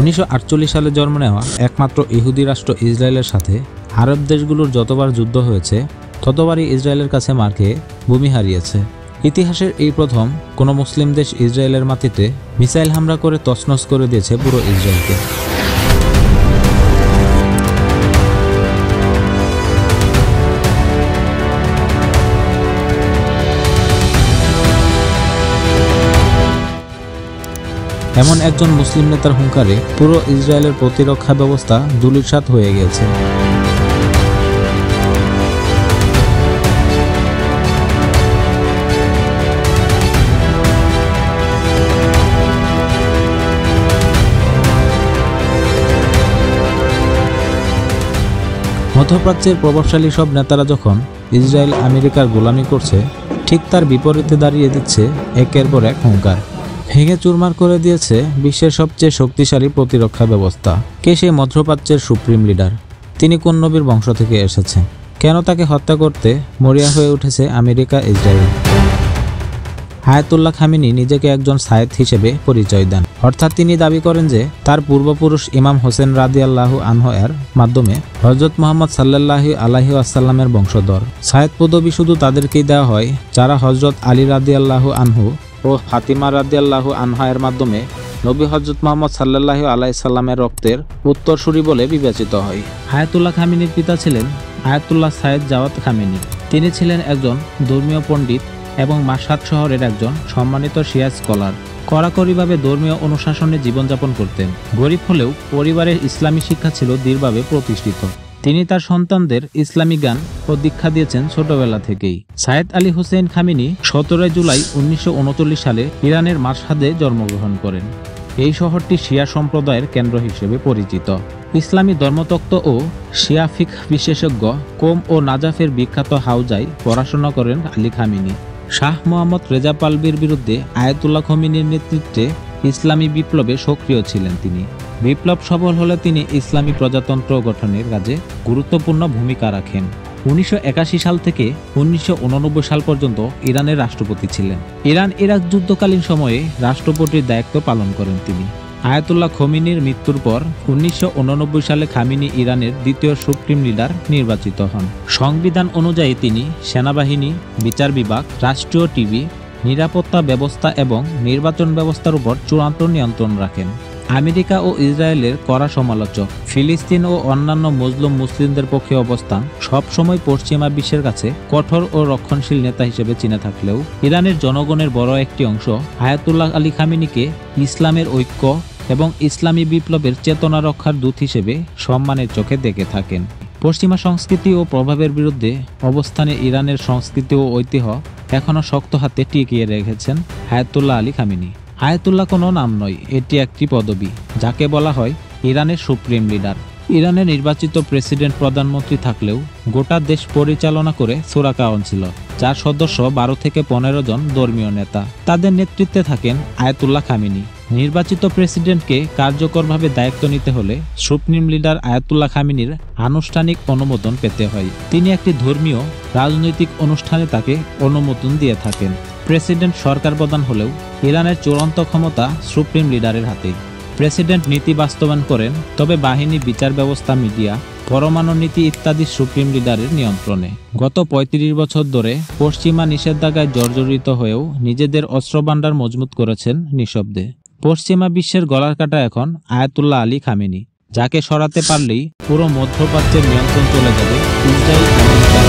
1948 সালে জন্ম নেওয়া একমাত্র ইহুদি রাষ্ট্র ইসরায়েলের সাথে আরব দেশগুলোর যতবার যুদ্ধ হয়েছে ততবারই ইসরায়েলের কাছে মার খেয়ে ভূমি হারিয়েছে। ইতিহাসের এই প্রথম কোনো মুসলিম দেশ ইসরায়েলের মাটিতে মিসাইল হামলা করে তছনছ করে দিয়েছে পুরো ইসরায়েলকে। এমন একজন মুসলিম নেতার হুঙ্কারে পুরো ইসরায়েলের প্রতিরক্ষা ব্যবস্থা ধূলিসাৎ হয়ে গেছে। মধ্যপ্রাচ্যের প্রভাবশালী সব নেতারা যখন ইসরায়েল আমেরিকার গোলামি করছে, ঠিক তার বিপরীতে দাঁড়িয়ে দিচ্ছে একের পর এক হুঙ্কার। ভেঙে চুরমার করে দিয়েছে বিশ্বের সবচেয়ে শক্তিশালী প্রতিরক্ষা ব্যবস্থা। কে সেই মধ্যপ্রাচ্যের সুপ্রিম লিডার? তিনি কোন নবীর বংশ থেকে এসেছেন? কেন তাকে হত্যা করতে মরিয়া হয়ে উঠেছে আমেরিকা, ইসরায়েল? আয়াতুল্লাহ খামেনি নিজেকে একজন সায়েদ হিসেবে পরিচয় দেন, অর্থাৎ তিনি দাবি করেন যে তার পূর্বপুরুষ ইমাম হোসেন রাদিয়াল্লাহু আনহু এর মাধ্যমে হযরত মুহাম্মদ সাল্লাল্লাহু আলাইহি ওয়াসাল্লামের বংশধর। সায়েদ পদবি শুধু তাদেরকেই দেওয়া হয় যারা হযরত আলী রাদিয়াল্লাহু আনহু ও ফাতিমা রাদিয়াল্লাহু আনহা এর মাধ্যমে নবী হযরত মুহাম্মদ সাল্লাল্লাহু আলাইহি সাল্লামের রক্তের উত্তরসূরি বলে বিবেচিত হয়। আয়াতুল্লাহ খামেনির পিতা ছিলেন আয়াতুল্লাহ সায়েদ জাওয়াদ খামেনি। তিনি ছিলেন একজন ধর্মীয় পণ্ডিত এবং মাশহাদ শহরের একজন সম্মানিত শিয়া স্কলার। কড়াকড়িভাবে ধর্মীয় অনুশাসনে জীবনযাপন করতেন। গরিব হলেও পরিবারের ইসলামী শিক্ষা ছিল দৃঢ়ভাবে প্রতিষ্ঠিত। তিনি তার সন্তানদের ইসলামী জ্ঞান ও দীক্ষা দিয়েছেন ছোটবেলা থেকেই। সায়েদ আলী হুসেইন খামেনি 17 জুলাই 1939 সালে ইরানের মাশহাদে জন্মগ্রহণ করেন। এই শহরটি শিয়া সম্প্রদায়ের কেন্দ্র হিসেবে পরিচিত। ইসলামী ধর্মতত্ত্ব ও শিয়া ফিকহ বিশেষজ্ঞ কোম ও নাজাফের বিখ্যাত হাউজায় পড়াশোনা করেন আলী খামেনি। শাহ মোহাম্মদ রেজা পালভির বিরুদ্ধে আয়াতুল্লাহ খামেনির নেতৃত্বে ইসলামী বিপ্লবে সক্রিয় ছিলেন তিনি। বিপ্লব সফল হলে তিনি ইসলামী প্রজাতন্ত্র গঠনের কাজে গুরুত্বপূর্ণ ভূমিকা রাখেন। 1981 সাল থেকে 1989 সাল পর্যন্ত ইরানের রাষ্ট্রপতি ছিলেন। ইরান ইরাক যুদ্ধকালীন সময়ে রাষ্ট্রপতির দায়িত্ব পালন করেন তিনি। আয়াতুল্লাহ খামেনির মৃত্যুর পর 1989 সালে খামেনি ইরানের দ্বিতীয় সুপ্রিম লিডার নির্বাচিত হন। সংবিধান অনুযায়ী তিনি সেনাবাহিনী, বিচার বিভাগ, রাষ্ট্রীয় টিভি, নিরাপত্তা ব্যবস্থা এবং নির্বাচন ব্যবস্থার উপর চূড়ান্ত নিয়ন্ত্রণ রাখেন। আমেরিকা ও ইসরায়েলের কড়া সমালোচক, ফিলিস্তিন ও অন্যান্য মজলুম মুসলিমদের পক্ষে অবস্থান সবসময় পশ্চিমা বিশ্বের কাছে কঠোর ও রক্ষণশীল নেতা হিসেবে চিনে থাকলেও ইরানের জনগণের বড় একটি অংশ আয়াতুল্লাহ আলী খামেনিকে ইসলামের ঐক্য এবং ইসলামী বিপ্লবের চেতনা রক্ষার দূত হিসেবে সম্মানের চোখে দেখে থাকেন। পশ্চিমা সংস্কৃতি ও প্রভাবের বিরুদ্ধে অবস্থানে ইরানের সংস্কৃতি ও ঐতিহ্য এখনও শক্ত হাতে টিকিয়ে রেখেছেন আয়াতুল্লাহ আলী খামেনি। আয়াতুল্লাহ কোনো নাম নয়, এটি একটি পদবি যাকে বলা হয় ইরানের সুপ্রিম লিডার। ইরানের নির্বাচিত প্রেসিডেন্ট প্রধানমন্ত্রী থাকলেও গোটা দেশ পরিচালনা করে শূরা কাউন্সিল, যার সদস্য 12 থেকে 15 জন ধর্মীয় নেতা। তাদের নেতৃত্বে থাকেন আয়াতুল্লাহ খামেনি। নির্বাচিত প্রেসিডেন্টকে কার্যকরভাবে দায়িত্ব নিতে হলে সুপ্রিম লিডার আয়াতুল্লাহ খামেনির আনুষ্ঠানিক অনুমোদন পেতে হয়। তিনি একটি ধর্মীয় রাজনৈতিক অনুষ্ঠানে তাকে অনুমোদন দিয়ে থাকেন। প্রেসিডেন্ট সরকার প্রধান হলেও ইরানের চূড়ান্ত ক্ষমতা সুপ্রিম লিডারের হাতে। প্রেসিডেন্ট নীতি বাস্তবায়ন করেন, তবে বাহিনী, বিচার ব্যবস্থা, মিডিয়া, পরমাণু নীতি ইত্যাদি সুপ্রিম লিডারের নিয়ন্ত্রণে। গত 35 বছর ধরে পশ্চিমা নিষেধাজ্ঞায় জর্জরিত হয়েও নিজেদের অস্ত্রভান্ডার মজবুত করেছেন নিঃশব্দে। পশ্চিমা বিশ্বের গলার কাটা এখন আয়াতুল্লাহ আলী খামেনি, যাকে সরাতে পারলেই পুরো মধ্যপ্রাচ্যের নিয়ন্ত্রণ চলে যাবে ইসরায়েল, আমেরিকা।